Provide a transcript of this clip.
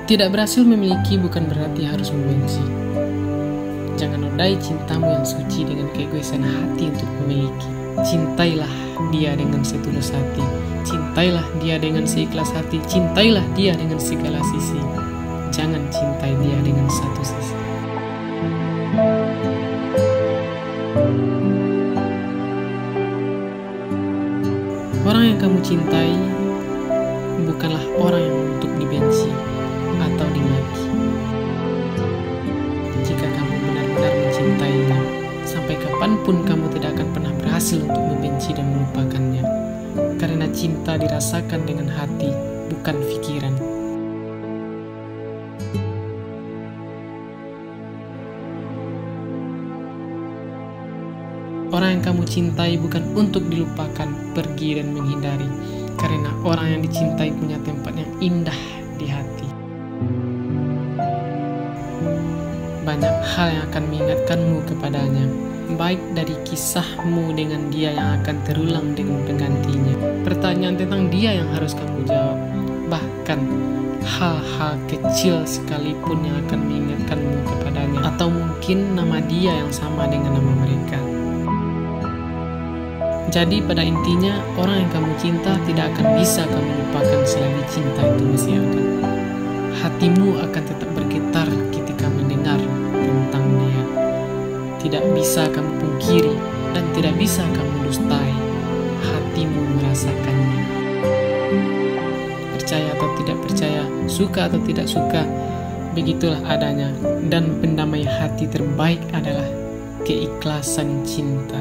Tidak berhasil memiliki bukan berarti harus membenci. Jangan nodai cintamu yang suci dengan keegoisan hati untuk memiliki. Cintailah dia dengan setulus hati. Cintailah dia dengan seikhlas hati. Cintailah dia dengan segala sisi. Jangan cintai dia dengan satu sisi. Orang yang kamu cintai bukanlah orang yang untuk dibenci atau dimaki. Jika kamu benar-benar mencintainya, sampai kapanpun kamu tidak akan pernah berhasil untuk membenci dan melupakannya. Karena cinta dirasakan dengan hati, bukan pikiran. Orang yang kamu cintai bukan untuk dilupakan, pergi dan menghindari. Karena orang yang dicintai punya tempat yang indah di hati. Banyak hal yang akan mengingatkanmu kepadanya, baik dari kisahmu dengan dia yang akan terulang dengan penggantinya, pertanyaan tentang dia yang harus kamu jawab, bahkan hal-hal kecil sekalipun yang akan mengingatkanmu kepadanya, atau mungkin nama dia yang sama dengan nama mereka. Jadi pada intinya, orang yang kamu cinta tidak akan bisa kamu lupakan selagi cinta itu masih ada. Hatimu akan tetap bergetar ketika mendengar tentang dia. Tidak bisa kamu pungkiri dan tidak bisa kamu dustai. Hatimu merasakannya. Percaya atau tidak percaya, suka atau tidak suka, begitulah adanya. Dan pendamai hati terbaik adalah keikhlasan cinta.